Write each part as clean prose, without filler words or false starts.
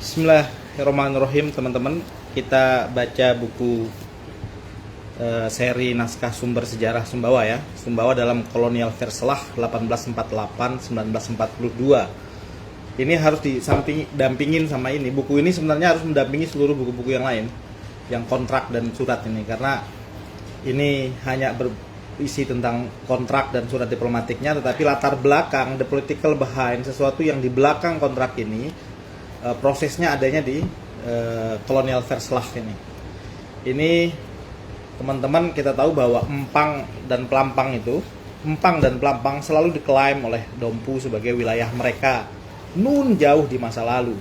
Bismillahirrahmanirrahim, teman-teman. Kita baca buku seri naskah sumber sejarah Sumbawa ya. Sumbawa dalam kolonial Verselah 1848-1942. Ini harus didampingin sama ini. Buku ini sebenarnya harus mendampingi seluruh buku-buku yang lain, yang kontrak dan surat ini, karena ini hanya berisi tentang kontrak dan surat diplomatiknya, tetapi latar belakang, the political behind, sesuatu yang di belakang kontrak ini, prosesnya adanya di kolonial Verselah ini. Ini teman-teman, kita tahu bahwa Empang dan Pelampang selalu diklaim oleh Dompu sebagai wilayah mereka nun jauh di masa lalu.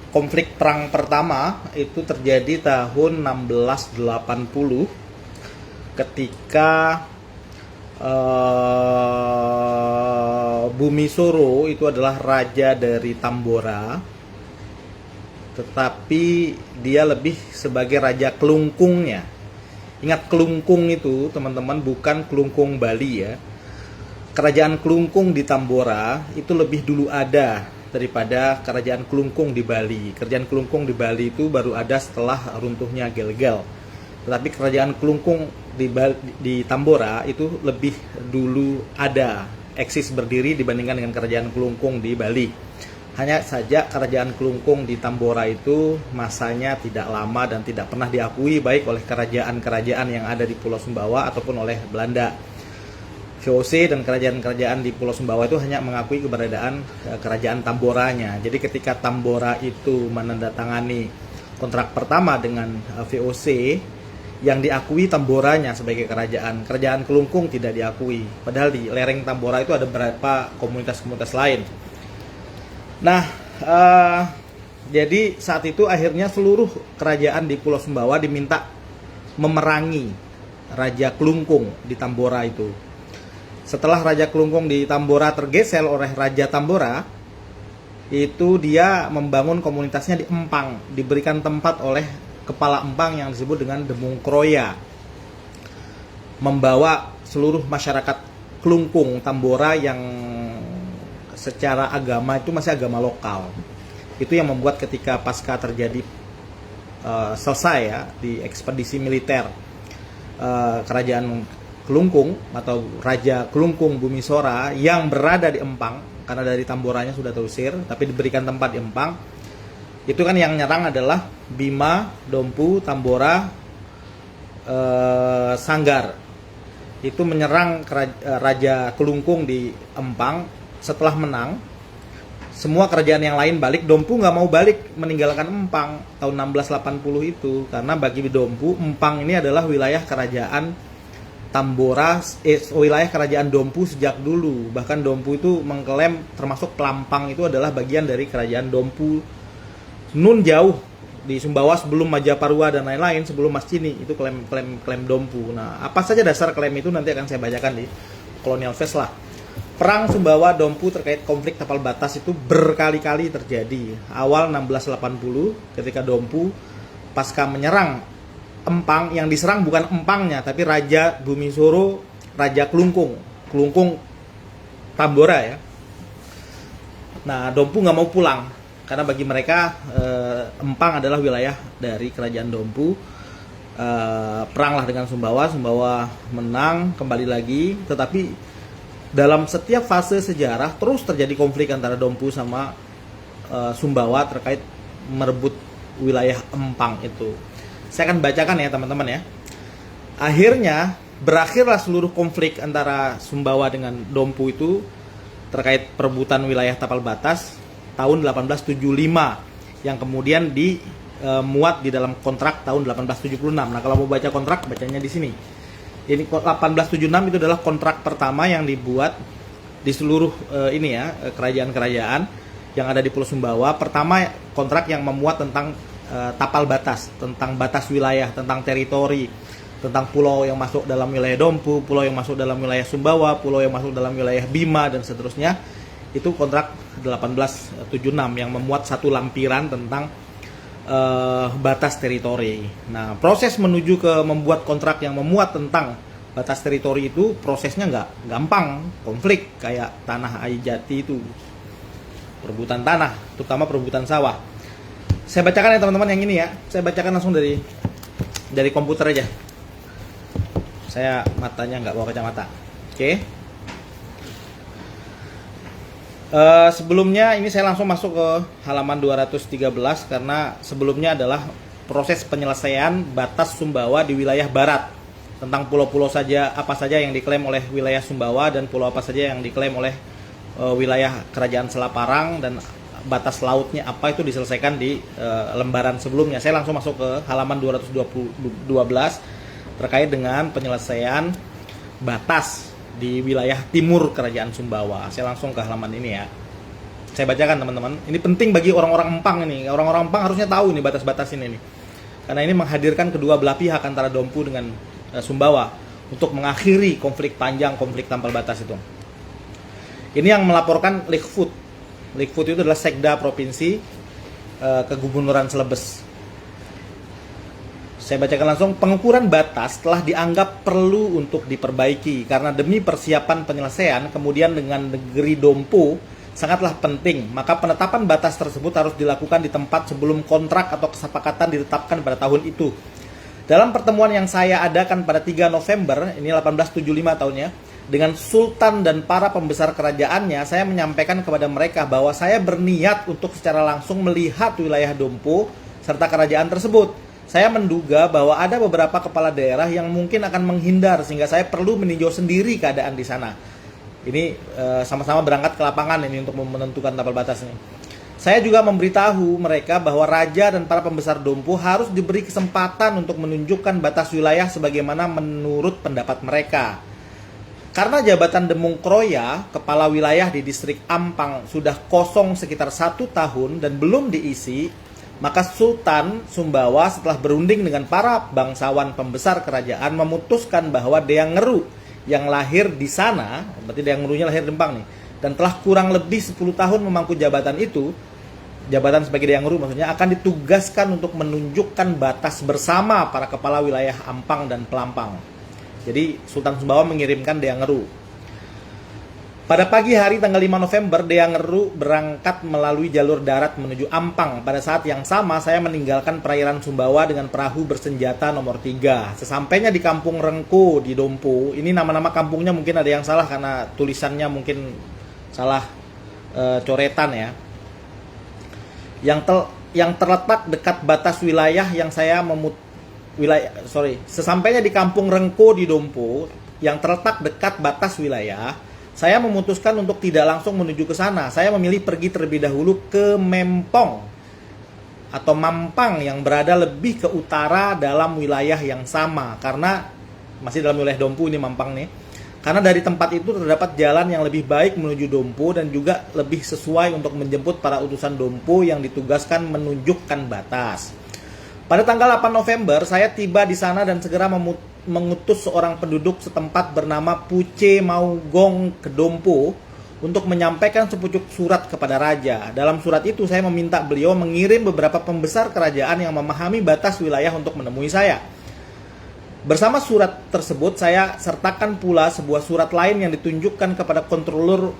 Konflik perang pertama itu terjadi tahun 1680 ketika Bumisoro itu adalah raja dari Tambora, tetapi dia lebih sebagai raja kelungkungnya. Ingat, kelungkung itu teman-teman bukan kelungkung Bali ya. Kerajaan kelungkung di Tambora itu lebih dulu ada daripada kerajaan kelungkung di Bali. Kerajaan kelungkung di Bali itu baru ada setelah runtuhnya Gelgel. Tetapi kerajaan kelungkung di Tambora itu lebih dulu ada, eksis berdiri dibandingkan dengan kerajaan kelungkung di Bali. Hanya saja kerajaan kelungkung di Tambora itu masanya tidak lama dan tidak pernah diakui baik oleh kerajaan-kerajaan yang ada di Pulau Sumbawa ataupun oleh Belanda. VOC dan kerajaan-kerajaan di Pulau Sumbawa itu hanya mengakui keberadaan kerajaan Tamboranya. Jadi ketika Tambora itu menandatangani kontrak pertama dengan VOC, yang diakui Tamboranya sebagai kerajaan. Kerajaan kelungkung tidak diakui. Padahal di lereng Tambora itu ada beberapa komunitas-komunitas lain. Nah, jadi saat itu akhirnya seluruh kerajaan di Pulau Sumbawa diminta memerangi Raja Kelungkung di Tambora itu. Setelah Raja Kelungkung di Tambora tergeser oleh Raja Tambora, itu dia membangun komunitasnya di Empang, diberikan tempat oleh kepala Empang yang disebut dengan Demung Kroya, membawa seluruh masyarakat Kelungkung Tambora yang secara agama itu masih agama lokal. Itu yang membuat ketika pasca terjadi selesai ya di ekspedisi militer kerajaan Kelungkung atau Raja Kelungkung Bumisora yang berada di Empang, karena dari Tamboranya sudah terusir tapi diberikan tempat di Empang. Itu kan yang nyerang adalah Bima, Dompu, Tambora, Sanggar. Itu menyerang Raja Kelungkung di Empang. Setelah menang, semua kerajaan yang lain balik. Dompu nggak mau balik meninggalkan Empang tahun 1680 itu, karena bagi Dompu Empang ini adalah wilayah kerajaan Tambora, wilayah kerajaan Dompu sejak dulu. Bahkan Dompu itu mengklaim termasuk Pelampang itu adalah bagian dari kerajaan Dompu nun jauh di Sumbawa sebelum Majaparua dan lain-lain, sebelum Mas Cini. Itu klaim Dompu. Nah, apa saja dasar klaim itu nanti akan saya bacakan di kolonial Verselah. Perang Sumbawa Dompu terkait konflik tapal batas itu berkali-kali terjadi. Awal 1680 ketika Dompu pasca menyerang Empang, yang diserang bukan Empangnya tapi Raja Bumisoro, Raja Kelungkung Tambora ya. Nah, Dompu nggak mau pulang karena bagi mereka Empang adalah wilayah dari kerajaan Dompu. Peranglah dengan Sumbawa menang kembali lagi, tetapi dalam setiap fase sejarah terus terjadi konflik antara Dompu sama Sumbawa terkait merebut wilayah Empang itu. Saya akan bacakan ya teman-teman ya. Akhirnya berakhirlah seluruh konflik antara Sumbawa dengan Dompu itu terkait perebutan wilayah tapal batas tahun 1875 yang kemudian dimuat di dalam kontrak tahun 1876. Nah, kalau mau baca kontrak, bacanya di sini. Ini 1876 itu adalah kontrak pertama yang dibuat di seluruh kerajaan-kerajaan yang ada di Pulau Sumbawa. Pertama, kontrak yang memuat tentang tapal batas, tentang batas wilayah, tentang teritori, tentang pulau yang masuk dalam wilayah Dompu, pulau yang masuk dalam wilayah Sumbawa, pulau yang masuk dalam wilayah Bima dan seterusnya. Itu kontrak 1876 yang memuat satu lampiran tentang batas teritori. Nah, proses menuju ke membuat kontrak yang memuat tentang batas teritori itu prosesnya nggak gampang, konflik kayak tanah Aijati itu, perebutan tanah, terutama perebutan sawah. Saya bacakan ya teman-teman yang ini ya. Saya bacakan langsung dari komputer aja. Saya matanya nggak bawa kacamata. Oke. Sebelumnya ini saya langsung masuk ke halaman 213 karena sebelumnya adalah proses penyelesaian batas Sumbawa di wilayah barat, tentang pulau-pulau apa saja yang diklaim oleh wilayah Sumbawa dan pulau apa saja yang diklaim oleh wilayah Kerajaan Selat Parang, dan batas lautnya apa itu diselesaikan di lembaran sebelumnya. Saya langsung masuk ke halaman 212 terkait dengan penyelesaian batas di wilayah timur Kerajaan Sumbawa. Saya langsung ke halaman ini ya. Saya bacakan teman-teman. Ini penting bagi orang-orang Empang ini. Orang-orang Empang harusnya tahu ini batas-batas ini nih. Karena ini menghadirkan kedua belah pihak antara Dompu dengan Sumbawa untuk mengakhiri konflik panjang, konflik tampal batas itu. Ini yang melaporkan Likfoot. Likfoot itu adalah Sekda Provinsi Kegubernuran Celebes. Saya bacakan langsung. Pengukuran batas telah dianggap perlu untuk diperbaiki karena demi persiapan penyelesaian kemudian dengan negeri Dompu sangatlah penting, maka penetapan batas tersebut harus dilakukan di tempat sebelum kontrak atau kesepakatan ditetapkan pada tahun itu. Dalam pertemuan yang saya adakan pada 3 November, ini 1875 tahunnya, dengan Sultan dan para pembesar kerajaannya, saya menyampaikan kepada mereka bahwa saya berniat untuk secara langsung melihat wilayah Dompu serta kerajaan tersebut. Saya menduga bahwa ada beberapa kepala daerah yang mungkin akan menghindar sehingga saya perlu meninjau sendiri keadaan di sana. Ini sama-sama berangkat ke lapangan ini untuk menentukan tapal batas ini. Saya juga memberitahu mereka bahwa raja dan para pembesar Dompu harus diberi kesempatan untuk menunjukkan batas wilayah sebagaimana menurut pendapat mereka. Karena jabatan Demung Kroya, kepala wilayah di distrik Ampang, sudah kosong sekitar 1 tahun dan belum diisi, maka Sultan Sumbawa setelah berunding dengan para bangsawan pembesar kerajaan memutuskan bahwa Deang Ngeru yang lahir di sana, berarti Deang Ngerunya lahir di Empang nih, dan telah kurang lebih 10 tahun memangku jabatan itu, jabatan sebagai Deang Ngeru maksudnya, akan ditugaskan untuk menunjukkan batas bersama para kepala wilayah Ampang dan Pelampang. Jadi Sultan Sumbawa mengirimkan Deang Ngeru. Pada pagi hari tanggal 5 November, Deang Ngeru berangkat melalui jalur darat menuju Ampang. Pada saat yang sama, saya meninggalkan perairan Sumbawa dengan perahu bersenjata nomor 3. Sesampainya di Kampung Rengko di Dompu, ini nama-nama kampungnya mungkin ada yang salah karena tulisannya mungkin salah coretan ya. Yang terletak dekat batas wilayah yang saya sesampainya di Kampung Rengko di Dompu, yang terletak dekat batas wilayah, saya memutuskan untuk tidak langsung menuju ke sana. Saya memilih pergi terlebih dahulu ke Mempong atau Mampang yang berada lebih ke utara dalam wilayah yang sama. Karena masih dalam wilayah Dompu ini Mampang nih. Karena dari tempat itu terdapat jalan yang lebih baik menuju Dompu dan juga lebih sesuai untuk menjemput para utusan Dompu yang ditugaskan menunjukkan batas. Pada tanggal 8 November, saya tiba di sana dan segera mengutus seorang penduduk setempat bernama Puce Maugong ke Dompu untuk menyampaikan sepucuk surat kepada raja. Dalam surat itu saya meminta beliau mengirim beberapa pembesar kerajaan yang memahami batas wilayah untuk menemui saya. Bersama surat tersebut saya sertakan pula sebuah surat lain yang ditunjukkan kepada kontrolur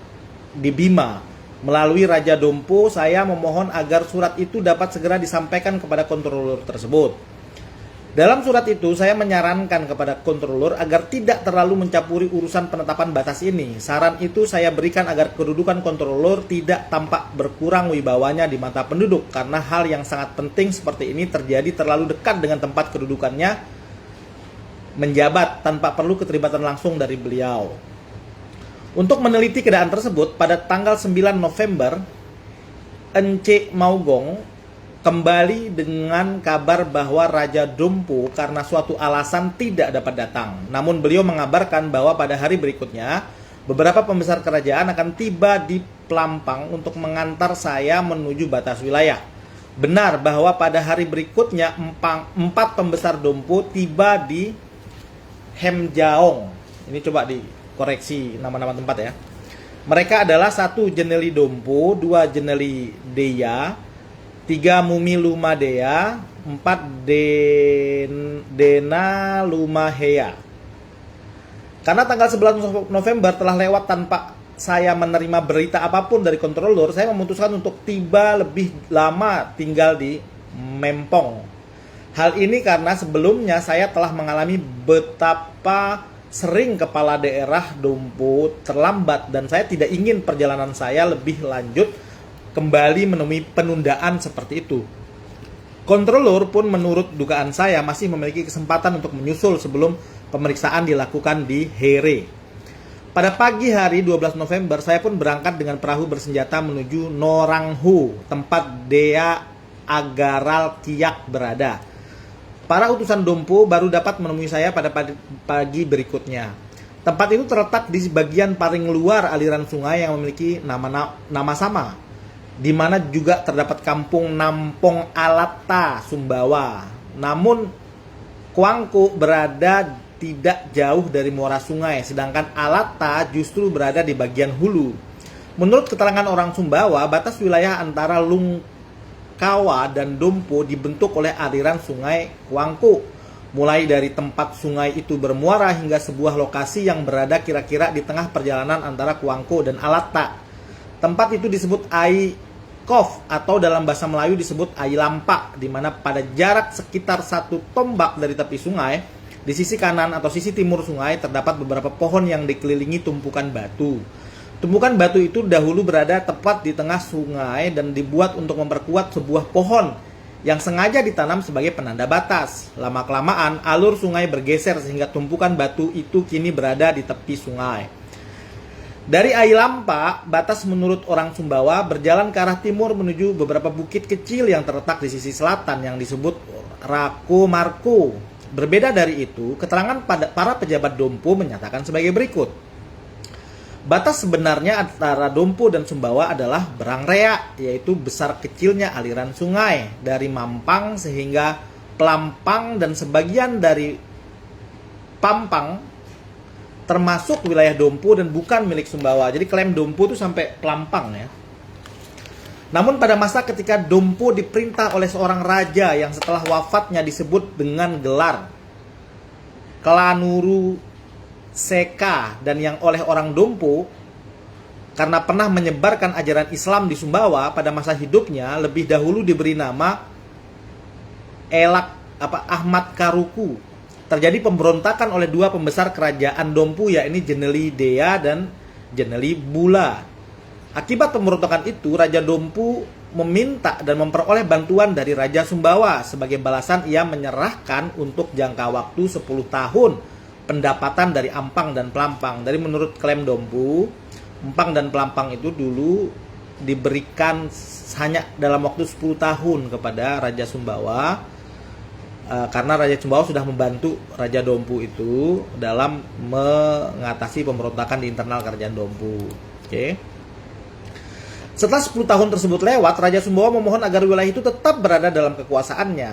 di Bima. Melalui Raja Dompu, saya memohon agar surat itu dapat segera disampaikan kepada kontrolur tersebut. Dalam surat itu, saya menyarankan kepada kontrolur agar tidak terlalu mencampuri urusan penetapan batas ini. Saran itu saya berikan agar kedudukan kontrolur tidak tampak berkurang wibawanya di mata penduduk, karena hal yang sangat penting seperti ini terjadi terlalu dekat dengan tempat kedudukannya menjabat tanpa perlu keterlibatan langsung dari beliau. Untuk meneliti keadaan tersebut, pada tanggal 9 November, Ence Maugong kembali dengan kabar bahwa Raja Dompu karena suatu alasan tidak dapat datang. Namun beliau mengabarkan bahwa pada hari berikutnya, beberapa pembesar kerajaan akan tiba di Pelampang untuk mengantar saya menuju batas wilayah. Benar bahwa pada hari berikutnya, 4 pembesar Dompu tiba di Hemjaong. Ini coba dikoreksi nama-nama tempat ya. Mereka adalah 1 Jeneli Dompu, 2 Jeneli Deya, 3 Mumi Lumadea, 4 Dena Lumahea. Karena tanggal 11 November telah lewat tanpa saya menerima berita apapun dari kontrolur, saya memutuskan untuk tiba lebih lama tinggal di Mempong. Hal ini karena sebelumnya saya telah mengalami betapa sering kepala daerah Dompu terlambat dan saya tidak ingin perjalanan saya lebih lanjut kembali menemui penundaan seperti itu. Controller pun menurut dugaan saya masih memiliki kesempatan untuk menyusul sebelum pemeriksaan dilakukan di Here. Pada pagi hari 12 November, saya pun berangkat dengan perahu bersenjata menuju Noranghu, tempat Dea Agaral Kiak berada. Para utusan Dompu baru dapat menemui saya pada pagi berikutnya. Tempat itu terletak di bagian paling luar aliran sungai yang memiliki nama sama, di mana juga terdapat kampung Nampong Alata, Sumbawa. Namun, Kuangku berada tidak jauh dari muara sungai, sedangkan Alata justru berada di bagian hulu. Menurut keterangan orang Sumbawa, batas wilayah antara Lungkawa dan Dompu dibentuk oleh aliran sungai Kuangku, mulai dari tempat sungai itu bermuara hingga sebuah lokasi yang berada kira-kira di tengah perjalanan antara Kuangku dan Alata. Tempat itu disebut Ai Kof atau dalam bahasa Melayu disebut Ai Lampak, di mana pada jarak sekitar 1 tombak dari tepi sungai, di sisi kanan atau sisi timur sungai terdapat beberapa pohon yang dikelilingi tumpukan batu. Tumpukan batu itu dahulu berada tepat di tengah sungai dan dibuat untuk memperkuat sebuah pohon yang sengaja ditanam sebagai penanda batas. Lama-kelamaan alur sungai bergeser sehingga tumpukan batu itu kini berada di tepi sungai. Dari Ai Lampak, batas menurut orang Sumbawa berjalan ke arah timur menuju beberapa bukit kecil yang terletak di sisi selatan yang disebut Rako Marko. Berbeda dari itu, keterangan para pejabat Dompu menyatakan sebagai berikut. Batas sebenarnya antara Dompu dan Sumbawa adalah Berangrea, yaitu besar kecilnya aliran sungai dari Mampang sehingga Pelampang dan sebagian dari Pampang termasuk wilayah Dompu dan bukan milik Sumbawa. Jadi klaim Dompu itu sampai Pelampang ya. Namun pada masa ketika Dompu diperintah oleh seorang raja yang setelah wafatnya disebut dengan gelar Klanuru Seka dan yang oleh orang Dompu karena pernah menyebarkan ajaran Islam di Sumbawa pada masa hidupnya lebih dahulu diberi nama Ahmad Karuku. Terjadi pemberontakan oleh dua pembesar kerajaan Dompu yakni Jeneli Dea dan Jeneli Bula. Akibat pemberontakan itu Raja Dompu meminta dan memperoleh bantuan dari Raja Sumbawa. Sebagai balasan ia menyerahkan untuk jangka waktu 10 tahun pendapatan dari Ampang dan Pelampang. Dari menurut klaim Dompu, Ampang dan Pelampang itu dulu diberikan hanya dalam waktu 10 tahun kepada Raja Sumbawa karena Raja Sumbawa sudah membantu Raja Dompu itu dalam mengatasi pemberontakan di internal kerajaan Dompu. Oke. Setelah 10 tahun tersebut lewat, Raja Sumbawa memohon agar wilayah itu tetap berada dalam kekuasaannya.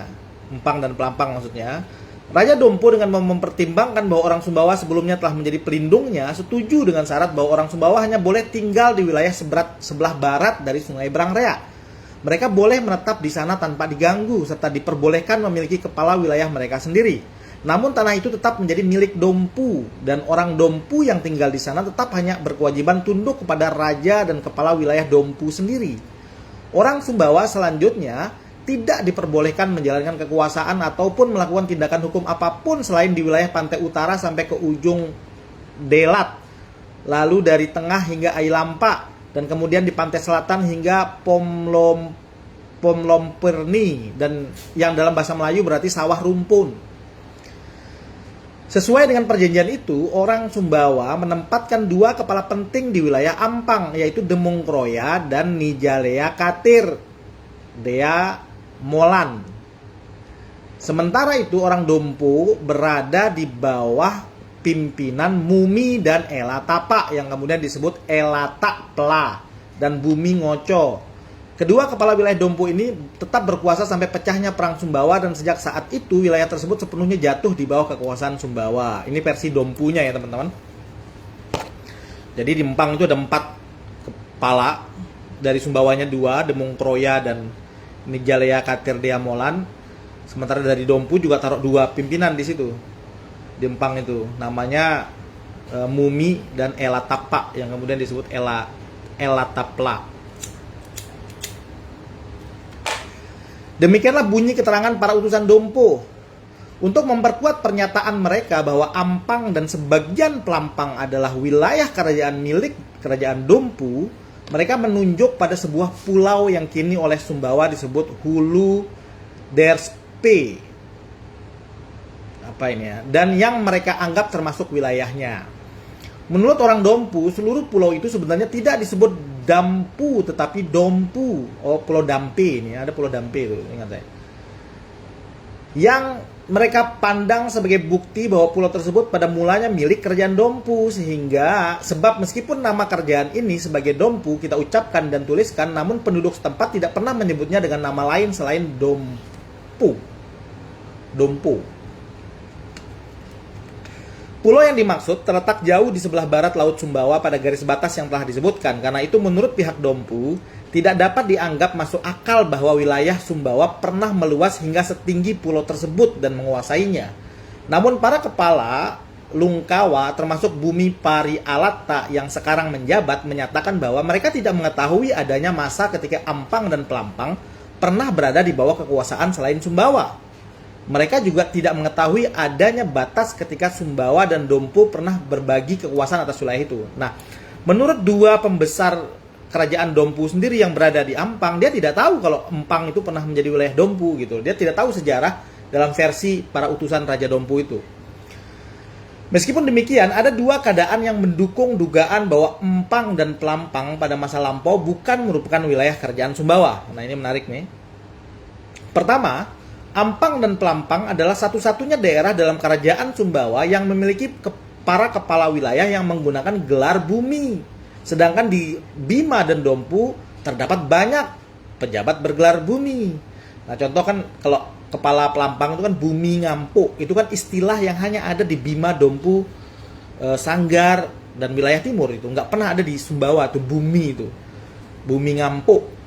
Ampang dan Pelampang maksudnya. Raja Dompu dengan mempertimbangkan bahwa orang Sumbawa sebelumnya telah menjadi pelindungnya, setuju dengan syarat bahwa orang Sumbawa hanya boleh tinggal di wilayah sebelah barat dari Sungai Berangrea. Mereka boleh menetap di sana tanpa diganggu, serta diperbolehkan memiliki kepala wilayah mereka sendiri. Namun tanah itu tetap menjadi milik Dompu, dan orang Dompu yang tinggal di sana tetap hanya berkewajiban tunduk kepada raja dan kepala wilayah Dompu sendiri. Orang Sumbawa selanjutnya tidak diperbolehkan menjalankan kekuasaan ataupun melakukan tindakan hukum apapun selain di wilayah pantai utara sampai ke ujung Delat, lalu dari tengah hingga Ai Lampak, dan kemudian di pantai selatan hingga Pomlomperni, dan yang dalam bahasa Melayu berarti sawah rumpun. Sesuai dengan perjanjian itu, orang Sumbawa menempatkan dua kepala penting di wilayah Ampang, yaitu Demung Kroya dan Nijalea Katir Dea Molan. Sementara itu orang Dompu berada di bawah pimpinan Mumi dan Elatapa yang kemudian disebut Elatapla dan Bumi Ngoco. Kedua kepala wilayah Dompu ini tetap berkuasa sampai pecahnya perang Sumbawa, dan sejak saat itu wilayah tersebut sepenuhnya jatuh di bawah kekuasaan Sumbawa. Ini versi Dompunya ya teman-teman. Jadi di Empang itu ada 4 kepala, dari Sumbawanya 2, Demung Kroya dan Nijalea Katir Dea Molan. Sementara dari Dompu juga taruh 2 pimpinan di situ. Di Empang itu namanya Mumi dan Elatapa yang kemudian disebut Elatapla. Demikianlah bunyi keterangan para utusan Dompo. Untuk memperkuat pernyataan mereka bahwa Ampang dan sebagian Pelampang adalah wilayah kerajaan milik kerajaan Dompu, mereka menunjuk pada sebuah pulau yang kini oleh Sumbawa disebut Hulu Derspe. Apa ini ya? Dan yang mereka anggap termasuk wilayahnya. Menurut orang Dompu, seluruh pulau itu sebenarnya tidak disebut Dampu tetapi Dompu. Oh, Pulau Dampe ini, ada Pulau Dampe itu, ingat saya. Yang mereka pandang sebagai bukti bahwa pulau tersebut pada mulanya milik kerajaan Dompu, sehingga sebab meskipun nama kerajaan ini sebagai Dompu kita ucapkan dan tuliskan, namun penduduk setempat tidak pernah menyebutnya dengan nama lain selain Dompu. Pulau yang dimaksud terletak jauh di sebelah barat Laut Sumbawa pada garis batas yang telah disebutkan. Karena itu menurut pihak Dompu, tidak dapat dianggap masuk akal bahwa wilayah Sumbawa pernah meluas hingga setinggi pulau tersebut dan menguasainya. Namun para kepala Lungkawa termasuk Bumi Pari Alatta yang sekarang menjabat menyatakan bahwa mereka tidak mengetahui adanya masa ketika Ampang dan Pelampang pernah berada di bawah kekuasaan selain Sumbawa. Mereka juga tidak mengetahui adanya batas ketika Sumbawa dan Dompu pernah berbagi kekuasaan atas wilayah itu. Nah, menurut dua pembesar kerajaan Dompu sendiri yang berada di Ampang, dia tidak tahu kalau Empang itu pernah menjadi wilayah Dompu gitu. Dia tidak tahu sejarah dalam versi para utusan Raja Dompu itu. Meskipun demikian, ada dua keadaan yang mendukung dugaan bahwa Empang dan Pelampang pada masa lampau bukan merupakan wilayah kerajaan Sumbawa. Nah, ini menarik nih. Pertama, Ampang dan Pelampang adalah satu-satunya daerah dalam kerajaan Sumbawa yang memiliki para kepala wilayah yang menggunakan gelar bumi. Sedangkan di Bima dan Dompu terdapat banyak pejabat bergelar bumi. Nah, contoh kan kalau kepala Pelampang itu kan Bumi Ngampu. Itu kan istilah yang hanya ada di Bima, Dompu, Sanggar, dan wilayah timur itu. Nggak pernah ada di Sumbawa tuh Bumi itu. Bumi Ngampu.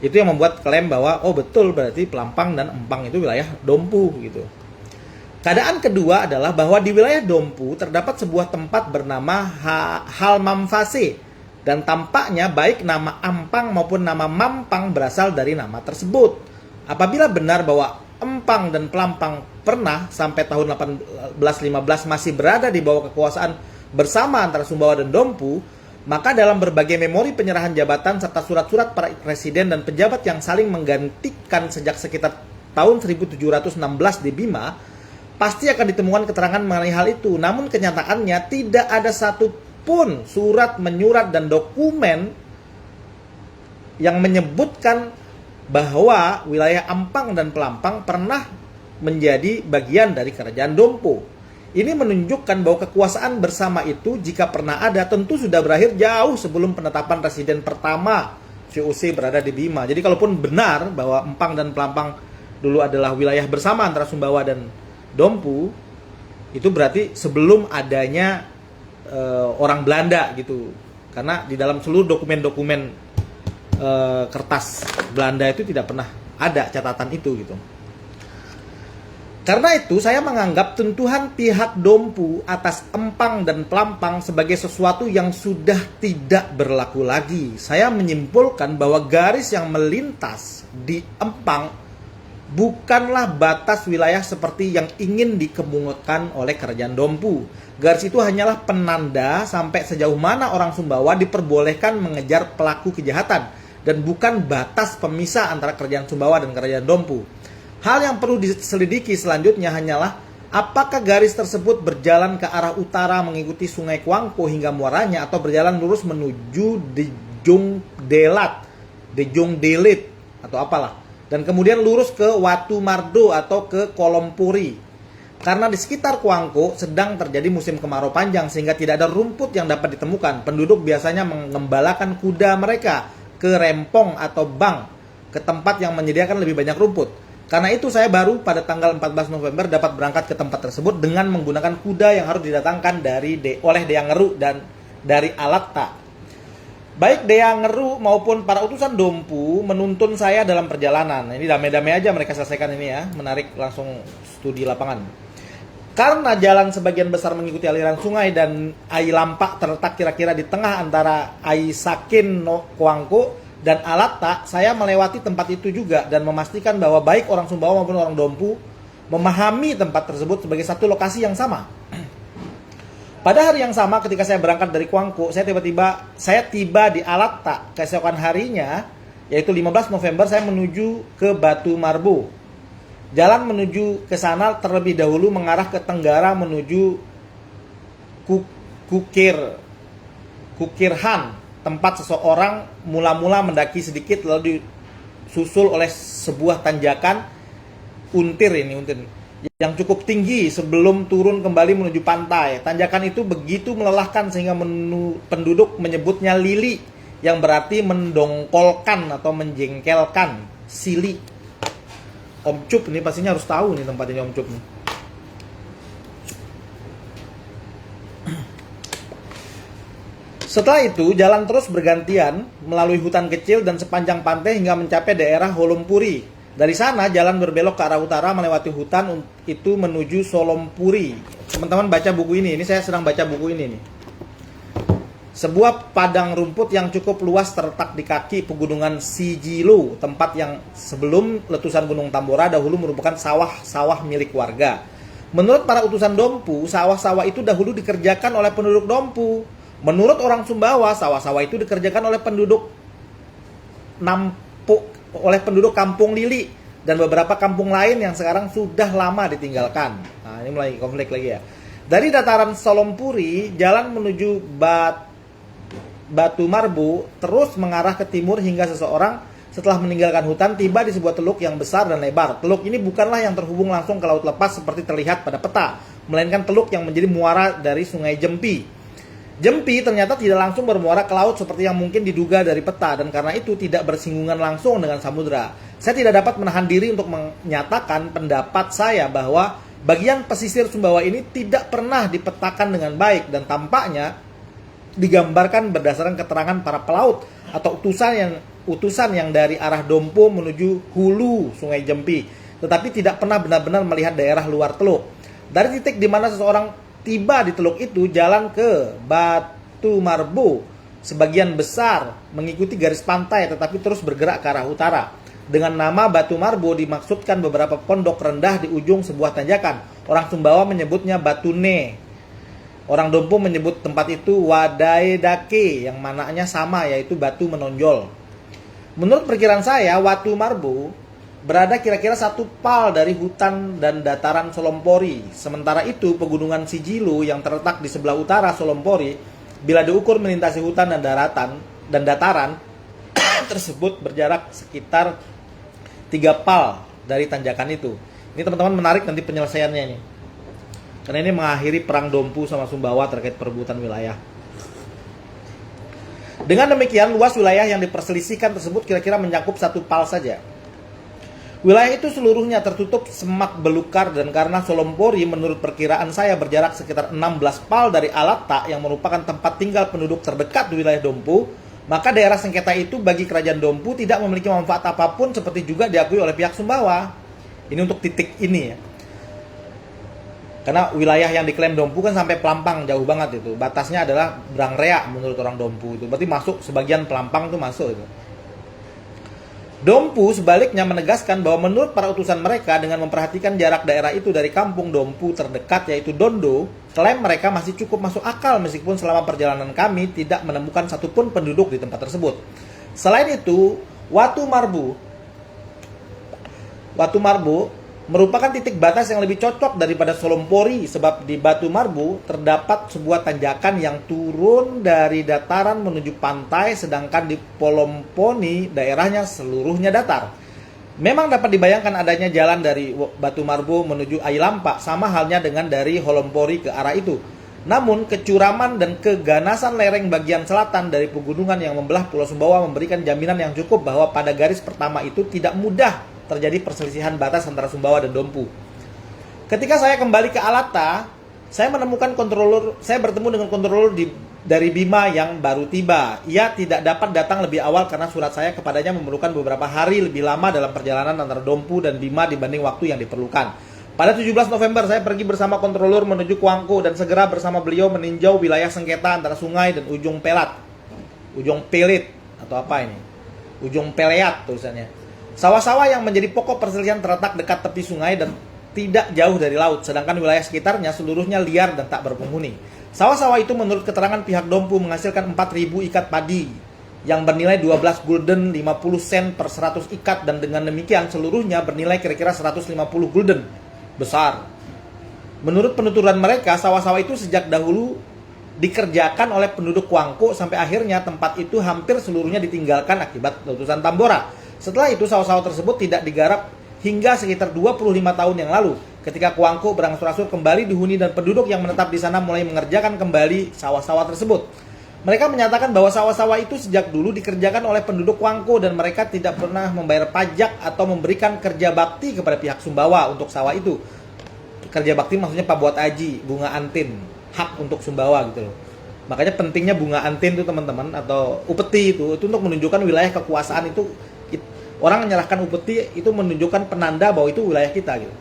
Itu yang membuat klaim bahwa oh betul berarti Pelampang dan Empang itu wilayah Dompu gitu. Keadaan kedua adalah bahwa di wilayah Dompu terdapat sebuah tempat bernama Halmamfase dan tampaknya baik nama Ampang maupun nama Mampang berasal dari nama tersebut. Apabila benar bahwa Empang dan Pelampang pernah sampai tahun 1815 masih berada di bawah kekuasaan bersama antara Sumbawa dan Dompu, maka dalam berbagai memori penyerahan jabatan serta surat-surat para presiden dan pejabat yang saling menggantikan sejak sekitar tahun 1716 di Bima, pasti akan ditemukan keterangan mengenai hal itu. Namun kenyataannya tidak ada satupun surat, menyurat, dan dokumen yang menyebutkan bahwa wilayah Ampang dan Pelampang pernah menjadi bagian dari kerajaan Dompu. Ini menunjukkan bahwa kekuasaan bersama itu jika pernah ada tentu sudah berakhir jauh sebelum penetapan residen pertama VOC berada di Bima. Jadi kalaupun benar bahwa Empang dan Pelampang dulu adalah wilayah bersama antara Sumbawa dan Dompu, itu berarti sebelum adanya orang Belanda gitu. Karena di dalam seluruh dokumen-dokumen kertas Belanda itu tidak pernah ada catatan itu gitu. Karena itu saya menganggap tuduhan pihak Dompu atas Empang dan Pelampang sebagai sesuatu yang sudah tidak berlaku lagi. Saya menyimpulkan bahwa garis yang melintas di Empang bukanlah batas wilayah seperti yang ingin dikemukakan oleh kerajaan Dompu. Garis itu hanyalah penanda sampai sejauh mana orang Sumbawa diperbolehkan mengejar pelaku kejahatan dan bukan batas pemisah antara kerajaan Sumbawa dan kerajaan Dompu. Hal yang perlu diselidiki selanjutnya hanyalah apakah garis tersebut berjalan ke arah utara mengikuti sungai Kuangpo hingga muaranya atau berjalan lurus menuju Dejongdelit atau apalah, dan kemudian lurus ke Watu Mardo atau ke Kolompuri. Karena di sekitar Kuangko sedang terjadi musim kemarau panjang sehingga tidak ada rumput yang dapat ditemukan. Penduduk biasanya mengembalakan kuda mereka ke Rempong atau Bang, ke tempat yang menyediakan lebih banyak rumput. Karena itu saya baru pada tanggal 14 November dapat berangkat ke tempat tersebut dengan menggunakan kuda yang harus didatangkan oleh Dea Ngeru dan dari Alatta. Baik Dea Ngeru maupun para utusan Dompu menuntun saya dalam perjalanan. Ini damai-damai aja mereka selesaikan ini ya, menarik langsung studi lapangan. Karena jalan sebagian besar mengikuti aliran sungai dan Ai Lampak terletak kira-kira di tengah antara Ai Sakin no Kuangko Dan Alatta, saya melewati tempat itu juga dan memastikan bahwa baik orang Sumbawa maupun orang Dompu memahami tempat tersebut sebagai satu lokasi yang sama. Pada hari yang sama ketika saya berangkat dari Kuangko, saya tiba di Alatta. Keesokan harinya, yaitu 15 November, saya menuju ke Batu Marbo. Jalan menuju ke sana terlebih dahulu mengarah ke tenggara menuju Kukirhan, tempat seseorang mula-mula mendaki sedikit lalu disusul oleh sebuah tanjakan untir yang cukup tinggi sebelum turun kembali menuju pantai. Tanjakan itu begitu melelahkan sehingga penduduk menyebutnya lili, yang berarti mendongkolkan atau menjengkelkan. Sili. Om Cup ini pastinya harus tahu nih tempat ini Om Cup nih. Setelah itu, jalan terus bergantian melalui hutan kecil dan sepanjang pantai hingga mencapai daerah Holompuri. Dari sana, jalan berbelok ke arah utara melewati hutan itu menuju Solompuri. Teman-teman baca buku ini saya sedang baca buku ini nih. Sebuah padang rumput yang cukup luas terletak di kaki pegunungan Sijilo, tempat yang sebelum letusan Gunung Tambora dahulu merupakan sawah-sawah milik warga. Menurut para utusan Dompu, sawah-sawah itu dahulu dikerjakan oleh penduduk Dompu. Menurut orang Sumbawa, sawah-sawah itu dikerjakan oleh penduduk Kampung Lili dan beberapa kampung lain yang sekarang sudah lama ditinggalkan. Nah, ini mulai konflik lagi ya. Dari dataran Solompuri, jalan menuju Batu Marbo terus mengarah ke timur hingga seseorang setelah meninggalkan hutan tiba di sebuah teluk yang besar dan lebar. Teluk ini bukanlah yang terhubung langsung ke laut lepas seperti terlihat pada peta, melainkan teluk yang menjadi muara dari Sungai Jempi. Jempi ternyata tidak langsung bermuara ke laut seperti yang mungkin diduga dari peta, dan karena itu tidak bersinggungan langsung dengan samudera. Saya tidak dapat menahan diri untuk menyatakan pendapat saya bahwa bagian pesisir Sumbawa ini tidak pernah dipetakan dengan baik dan tampaknya digambarkan berdasarkan keterangan para pelaut atau utusan yang dari arah Dompo menuju hulu Sungai Jempi, tetapi tidak pernah benar-benar melihat daerah luar teluk. Dari titik di mana seseorang tiba di teluk itu, jalan ke Batu Marbo sebagian besar mengikuti garis pantai tetapi terus bergerak ke arah utara. Dengan nama Batu Marbo dimaksudkan beberapa pondok rendah di ujung sebuah tanjakan. Orang Sumbawa menyebutnya Batune. Orang Dompu menyebut tempat itu Wadaedake, yang maknanya sama, yaitu batu menonjol. Menurut perkiraan saya, Watu Marbo berada kira-kira 1 pal dari hutan dan dataran Solompori. Sementara itu, pegunungan Sijilo yang terletak di sebelah utara Solompori, bila diukur melintasi hutan dan dataran tersebut berjarak sekitar 3 pal dari tanjakan itu. Ini teman-teman menarik nanti penyelesaiannya ini. Karena ini mengakhiri perang Dompu sama Sumbawa terkait perebutan wilayah. Dengan demikian, luas wilayah yang diperselisihkan tersebut kira-kira mencakup 1 pal saja. Wilayah itu seluruhnya tertutup semak belukar, dan karena Solompori menurut perkiraan saya berjarak sekitar 16 pal dari Alatta yang merupakan tempat tinggal penduduk terdekat di wilayah Dompu, maka daerah sengketa itu bagi kerajaan Dompu tidak memiliki manfaat apapun seperti juga diakui oleh pihak Sumbawa. Ini untuk titik ini ya. Karena wilayah yang diklaim Dompu kan sampai Pelampang, jauh banget itu. Batasnya adalah Brangrea menurut orang Dompu itu. Berarti masuk sebagian Pelampang itu masuk itu. Dompu sebaliknya menegaskan bahwa menurut para utusan mereka, dengan memperhatikan jarak daerah itu dari kampung Dompu terdekat yaitu Dondo, klaim mereka masih cukup masuk akal meskipun selama perjalanan kami tidak menemukan satupun penduduk di tempat tersebut. Selain itu, Watu Marbo merupakan titik batas yang lebih cocok daripada Solompori, sebab di Batu Marbo terdapat sebuah tanjakan yang turun dari dataran menuju pantai, sedangkan di Polomponi daerahnya seluruhnya datar. Memang dapat dibayangkan adanya jalan dari Batu Marbo menuju Ailampa, sama halnya dengan dari Holompori ke arah itu. Namun kecuraman dan keganasan lereng bagian selatan dari pegunungan yang membelah Pulau Sumbawa memberikan jaminan yang cukup bahwa pada garis pertama itu tidak mudah terjadi perselisihan batas antara Sumbawa dan Dompu. Ketika saya kembali ke Alatta, saya bertemu dengan kontrolor dari Bima yang baru tiba. Ia tidak dapat datang lebih awal karena surat saya kepadanya memerlukan beberapa hari lebih lama dalam perjalanan antara Dompu dan Bima dibanding waktu yang diperlukan. Pada 17 November saya pergi bersama kontrolor menuju Kuangko dan segera bersama beliau meninjau wilayah sengketa antara sungai dan Ujung Pelit atau apa ini? ujung Peleat tulisannya. Sawah-sawah yang menjadi pokok perselisihan terletak dekat tepi sungai dan tidak jauh dari laut, sedangkan wilayah sekitarnya seluruhnya liar dan tak berpenghuni. Sawah-sawah itu menurut keterangan pihak Dompu menghasilkan 4.000 ikat padi yang bernilai 12 gulden 50 sen per 100 ikat, dan dengan demikian seluruhnya bernilai kira-kira 150 gulden. Besar. Menurut penuturan mereka, sawah-sawah itu sejak dahulu dikerjakan oleh penduduk Kuangko sampai akhirnya tempat itu hampir seluruhnya ditinggalkan akibat letusan Tambora. Setelah itu sawah-sawah tersebut tidak digarap hingga sekitar 25 tahun yang lalu, ketika Kuangko berangsur-angsur kembali dihuni dan penduduk yang menetap di sana mulai mengerjakan kembali sawah-sawah tersebut. Mereka menyatakan bahwa sawah-sawah itu sejak dulu dikerjakan oleh penduduk Kuangko dan mereka tidak pernah membayar pajak atau memberikan kerja bakti kepada pihak Sumbawa untuk sawah itu. Kerja bakti maksudnya pabuat aji, bunga antin, hak untuk Sumbawa gitu loh. Makanya pentingnya bunga antin itu teman-teman, atau upeti itu untuk menunjukkan wilayah kekuasaan itu. Orang menyalahkan upeti itu menunjukkan penanda bahwa itu wilayah kita gitu.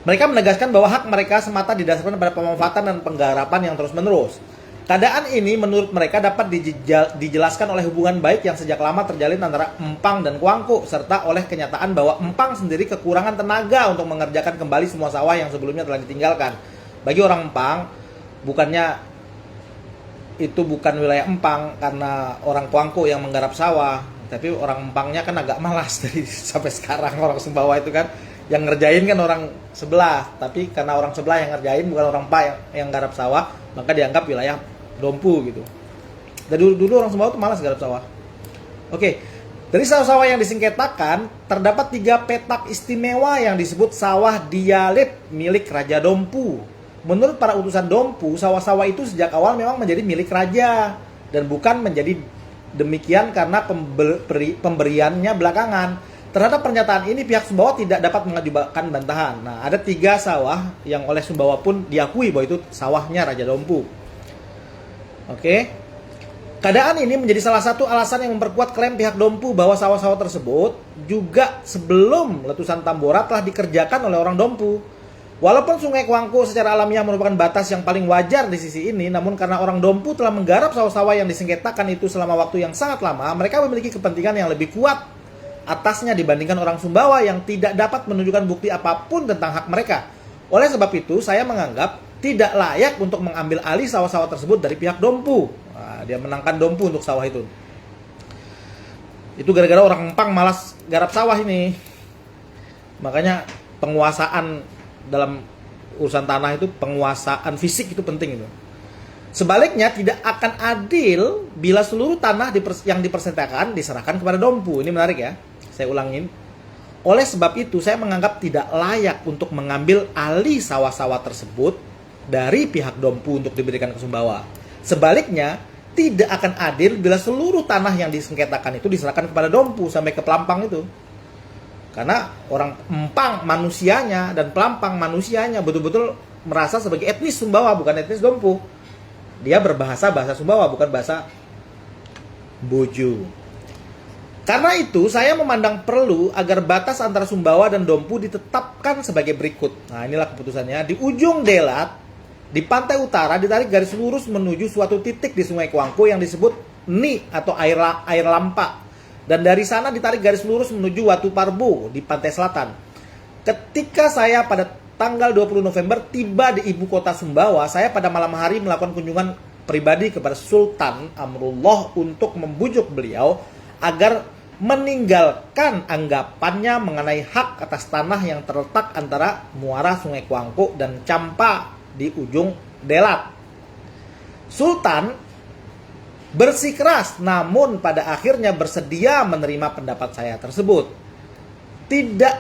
Mereka menegaskan bahwa hak mereka semata didasarkan pada pemanfaatan dan penggarapan yang terus-menerus. Keadaan ini menurut mereka dapat dijelaskan oleh hubungan baik yang sejak lama terjalin antara Empang dan Kuangko, serta oleh kenyataan bahwa Empang sendiri kekurangan tenaga untuk mengerjakan kembali semua sawah yang sebelumnya telah ditinggalkan. Bagi orang Empang, bukannya itu bukan wilayah Empang karena orang Kuangko yang menggarap sawah, tapi orang Empangnya kan agak malas dari sampai sekarang. Orang Sumbawa itu kan yang ngerjain kan orang sebelah, tapi karena orang sebelah yang ngerjain bukan orang Empang yang garap sawah, maka dianggap wilayah Dompu gitu. Dari dulu orang Sumbawa itu malas garap sawah. Oke, dari sawah-sawah yang disengketakan terdapat 3 petak istimewa yang disebut sawah dialip milik Raja Dompu. Menurut para utusan Dompu, sawah-sawah itu sejak awal memang menjadi milik raja dan bukan menjadi demikian karena pemberiannya belakangan. Terhadap pernyataan ini pihak Sumbawa tidak dapat mengajukan bantahan. Nah, ada 3 sawah yang oleh Sumbawa pun diakui bahwa itu sawahnya Raja Dompu. Oke. Keadaan ini menjadi salah satu alasan yang memperkuat klaim pihak Dompu bahwa sawah-sawah tersebut juga sebelum letusan Tambora telah dikerjakan oleh orang Dompu. Walaupun Sungai Kuangko secara alamiah merupakan batas yang paling wajar di sisi ini, namun karena orang Dompu telah menggarap sawah-sawah yang disengketakan itu selama waktu yang sangat lama, mereka memiliki kepentingan yang lebih kuat atasnya dibandingkan orang Sumbawa yang tidak dapat menunjukkan bukti apapun tentang hak mereka. Oleh sebab itu, saya menganggap tidak layak untuk mengambil alih sawah-sawah tersebut dari pihak Dompu. Nah, dia menangkan Dompu untuk sawah itu. Itu gara-gara orang Empang malas garap sawah ini. Makanya penguasaan dalam urusan tanah itu, penguasaan fisik itu penting itu. Sebaliknya tidak akan adil bila seluruh tanah yang dipersentakan diserahkan kepada Dompu. Ini menarik ya, saya ulangin. Oleh sebab itu saya menganggap tidak layak untuk mengambil alih sawah-sawah tersebut dari pihak Dompu untuk diberikan ke Sumbawa. Sebaliknya tidak akan adil bila seluruh tanah yang disengketakan itu diserahkan kepada Dompu sampai ke Pelampang itu. Karena orang Empang manusianya dan Pelampang manusianya betul-betul merasa sebagai etnis Sumbawa, bukan etnis Dompu. Dia berbahasa Sumbawa, bukan bahasa Bojo. Karena itu saya memandang perlu agar batas antara Sumbawa dan Dompu ditetapkan sebagai berikut. Nah, inilah keputusannya. Di ujung Delat, di pantai utara ditarik garis lurus menuju suatu titik di Sungai Kuangko yang disebut Ni atau air lampa. Dan dari sana ditarik garis lurus menuju Watu Parbo di pantai selatan. Ketika saya pada tanggal 20 November tiba di ibu kota Sumbawa, saya pada malam hari melakukan kunjungan pribadi kepada Sultan Amrullah untuk membujuk beliau agar meninggalkan anggapannya mengenai hak atas tanah yang terletak antara muara Sungai Kuangko dan Campa di ujung Delat. Sultan bersikeras, namun pada akhirnya bersedia menerima pendapat saya tersebut. Tidak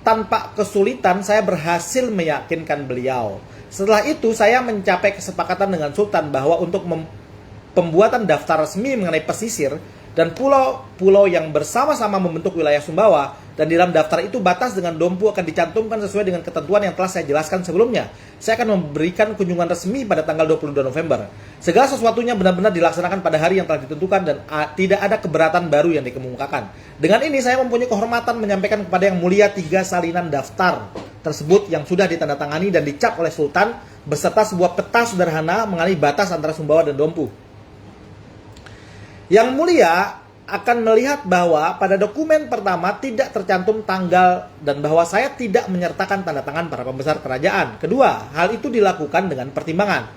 tanpa kesulitan saya berhasil meyakinkan beliau. Setelah itu saya mencapai kesepakatan dengan Sultan bahwa untuk pembuatan daftar resmi mengenai pesisir dan pulau-pulau yang bersama-sama membentuk wilayah Sumbawa, dan di dalam daftar itu batas dengan Dompu akan dicantumkan sesuai dengan ketentuan yang telah saya jelaskan sebelumnya. Saya akan memberikan kunjungan resmi pada tanggal 22 November. Segala sesuatunya benar-benar dilaksanakan pada hari yang telah ditentukan dan tidak ada keberatan baru yang dikemukakan. Dengan ini saya mempunyai kehormatan menyampaikan kepada Yang Mulia 3 salinan daftar tersebut yang sudah ditandatangani dan dicap oleh Sultan beserta sebuah peta sederhana mengenai batas antara Sumbawa dan Dompu. Yang Mulia akan melihat bahwa pada dokumen pertama tidak tercantum tanggal dan bahwa saya tidak menyertakan tanda tangan para pembesar kerajaan. Kedua, hal itu dilakukan dengan pertimbangan.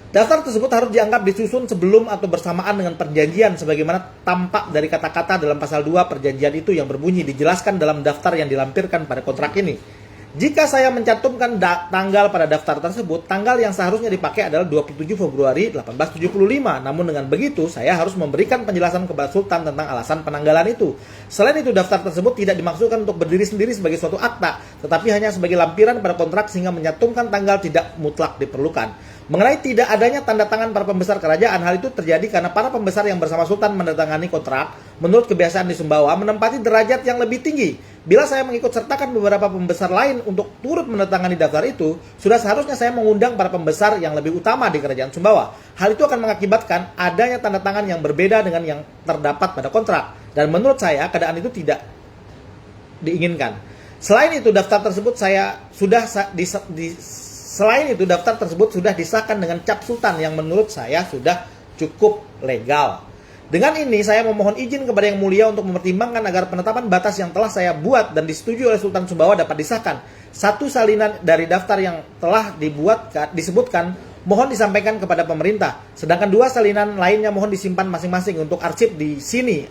Daftar tersebut harus dianggap disusun sebelum atau bersamaan dengan perjanjian sebagaimana tampak dari kata-kata dalam pasal 2 perjanjian itu yang berbunyi dijelaskan dalam daftar yang dilampirkan pada kontrak ini. Jika saya mencantumkan tanggal pada daftar tersebut, tanggal yang seharusnya dipakai adalah 27 Februari 1875. Namun dengan begitu, saya harus memberikan penjelasan kepada Sultan tentang alasan penanggalan itu. Selain itu, daftar tersebut tidak dimaksudkan untuk berdiri sendiri sebagai suatu akta, tetapi hanya sebagai lampiran pada kontrak sehingga mencantumkan tanggal tidak mutlak diperlukan. Mengenai tidak adanya tanda tangan para pembesar kerajaan, hal itu terjadi karena para pembesar yang bersama Sultan menandatangani kontrak, menurut kebiasaan di Sumbawa, menempati derajat yang lebih tinggi. Bila saya mengikut sertakan beberapa pembesar lain untuk turut menandatangani daftar itu, sudah seharusnya saya mengundang para pembesar yang lebih utama di kerajaan Sumbawa. Hal itu akan mengakibatkan adanya tanda tangan yang berbeda dengan yang terdapat pada kontrak. Dan menurut saya, keadaan itu tidak diinginkan. Selain itu, daftar tersebut sudah disahkan dengan cap sultan yang menurut saya sudah cukup legal. Dengan ini saya memohon izin kepada Yang Mulia untuk mempertimbangkan agar penetapan batas yang telah saya buat dan disetujui oleh Sultan Sumbawa dapat disahkan. Satu salinan dari daftar yang telah disebutkan mohon disampaikan kepada pemerintah, sedangkan 2 salinan lainnya mohon disimpan masing-masing untuk arsip di sini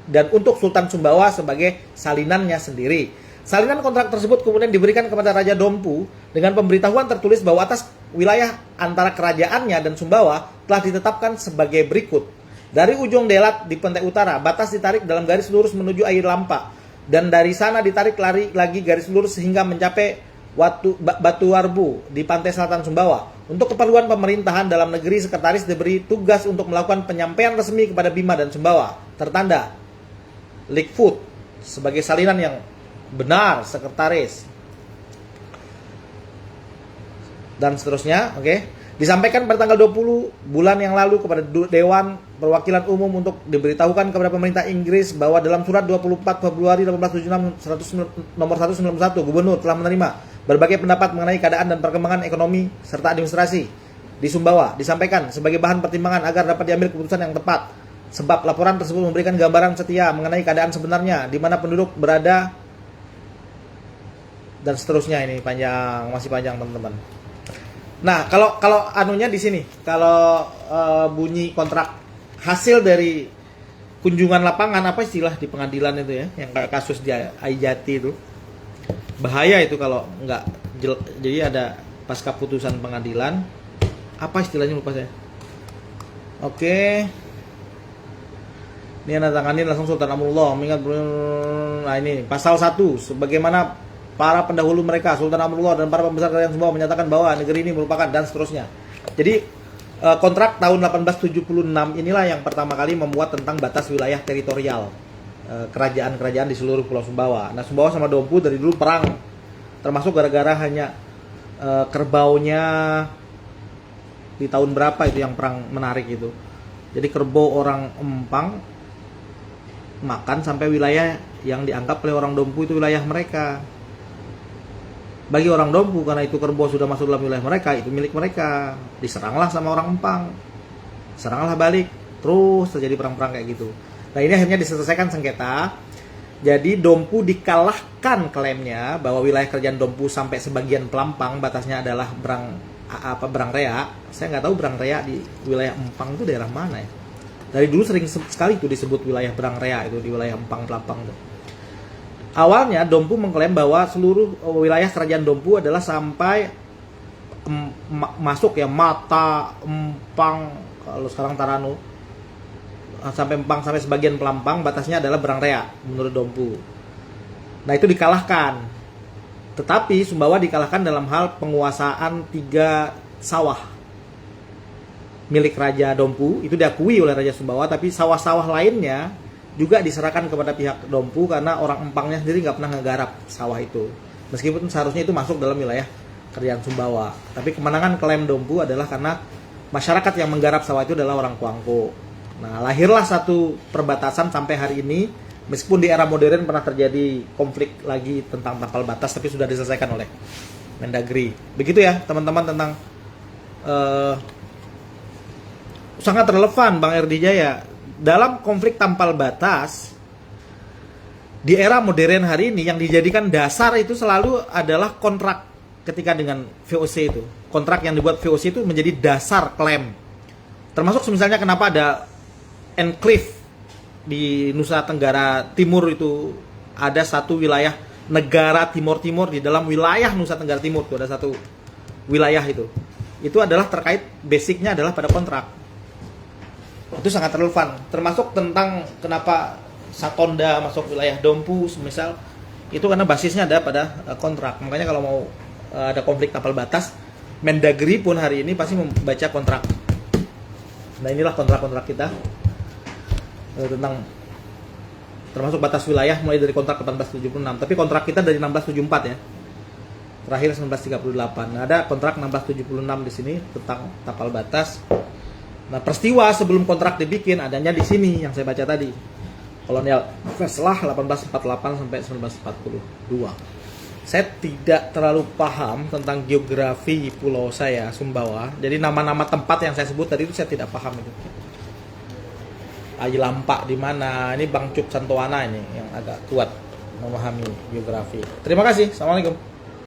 dan untuk Sultan Sumbawa sebagai salinannya sendiri. Salinan kontrak tersebut kemudian diberikan kepada Raja Dompu dengan pemberitahuan tertulis bahwa atas wilayah antara kerajaannya dan Sumbawa telah ditetapkan sebagai berikut. Dari ujung Delat di pantai utara, batas ditarik dalam garis lurus menuju air Lampa. Dan dari sana ditarik lagi garis lurus sehingga mencapai Batu Warbu di pantai selatan Sumbawa. Untuk keperluan pemerintahan dalam negeri, sekretaris diberi tugas untuk melakukan penyampaian resmi kepada Bima dan Sumbawa. Tertanda Lickfoot sebagai salinan yang benar, sekretaris. Dan seterusnya, oke. Disampaikan pada tanggal 20 bulan yang lalu kepada Dewan Perwakilan Umum untuk diberitahukan kepada pemerintah Inggris bahwa dalam surat 24 Februari 1876 nomor 191 Gubernur telah menerima berbagai pendapat mengenai keadaan dan perkembangan ekonomi serta administrasi di Sumbawa. Disampaikan sebagai bahan pertimbangan agar dapat diambil keputusan yang tepat. Sebab laporan tersebut memberikan gambaran setia mengenai keadaan sebenarnya di mana penduduk berada dan seterusnya. Ini panjang, masih panjang teman-teman. Nah, kalau anunya di sini, kalau bunyi kontrak hasil dari kunjungan lapangan, apa istilah di pengadilan itu ya, yang kayak kasus di Aijati itu, bahaya itu kalau nggak jadi ada pasca putusan pengadilan, apa istilahnya lupa saya. Oke, ini tangani langsung Sultan Amrullah mengingat, nah ini pasal 1 sebagaimana para pendahulu mereka, Sultan Amrullah dan para pembesar kerajaan Sumbawa menyatakan bahwa negeri ini merupakan dan seterusnya. Jadi kontrak tahun 1876 inilah yang pertama kali memuat tentang batas wilayah teritorial kerajaan-kerajaan di seluruh Pulau Sumbawa. Nah, Sumbawa sama Dompu dari dulu perang, termasuk gara-gara hanya kerbaunya di tahun berapa itu yang perang menarik itu. Jadi kerbau orang Empang makan sampai wilayah yang dianggap oleh orang Dompu itu wilayah mereka. Bagi orang Dompu, karena itu kerbau sudah masuk dalam wilayah mereka, itu milik mereka. Diseranglah sama orang Empang, seranglah balik, terus terjadi perang-perang kayak gitu. Nah, ini akhirnya diselesaikan sengketa. Jadi Dompu dikalahkan klaimnya bahwa wilayah kerajaan Dompu sampai sebagian Pelampang batasnya adalah Berang Rea. Saya nggak tahu Berang Rea di wilayah Empang itu daerah mana ya. Dari dulu sering sekali itu disebut wilayah Berang Rea itu di wilayah Empang Pelampang itu. Awalnya Dompu mengklaim bahwa seluruh wilayah kerajaan Dompu adalah sampai masuk ya Mata, Empang, kalau sekarang Taranu, sampai Empang sampai sebagian Pelampang batasnya adalah Berang Rea menurut Dompu. Nah, itu dikalahkan. Tetapi Sumbawa dikalahkan dalam hal penguasaan 3 sawah milik Raja Dompu, itu diakui oleh Raja Sumbawa, tapi sawah-sawah lainnya juga diserahkan kepada pihak Dompu karena orang Empangnya sendiri nggak pernah ngegarap sawah itu. Meskipun seharusnya itu masuk dalam wilayah kerajaan Sumbawa. Tapi kemenangan klaim Dompu adalah karena masyarakat yang menggarap sawah itu adalah orang Kuangko. Nah, lahirlah satu perbatasan sampai hari ini. Meskipun di era modern pernah terjadi konflik lagi tentang tapal batas, tapi sudah diselesaikan oleh Mendagri. Begitu ya teman-teman tentang sangat relevan Bang Erdi Jaya dalam konflik tampal batas di era modern hari ini yang dijadikan dasar itu selalu adalah kontrak ketika dengan VOC itu. Kontrak yang dibuat VOC itu menjadi dasar klaim. Termasuk misalnya kenapa ada enclave di Nusa Tenggara Timur itu, ada satu wilayah negara Timur-Timur di dalam wilayah Nusa Tenggara Timur itu ada satu wilayah itu. Itu adalah terkait basicnya adalah pada kontrak. Itu sangat relevan. Termasuk tentang kenapa Satonda masuk wilayah Dompu misal, itu karena basisnya ada pada kontrak. Makanya kalau mau ada konflik tapal batas, Mendagri pun hari ini pasti membaca kontrak. Nah inilah kontrak-kontrak kita tentang termasuk batas wilayah mulai dari kontrak 1876. Tapi kontrak kita dari 1674 ya. Terakhir 1938. Nah, ada kontrak 1676 di sini tentang tapal batas. Nah, peristiwa sebelum kontrak dibikin adanya di sini yang saya baca tadi. Kolonial Veslah 1848 sampai 1942. Saya tidak terlalu paham tentang geografi pulau saya, Sumbawa. Jadi nama-nama tempat yang saya sebut tadi itu saya tidak paham itu. Aji Lampak di mana? Ini Bang Cuk Santowana ini yang agak kuat memahami geografi. Terima kasih. Assalamualaikum.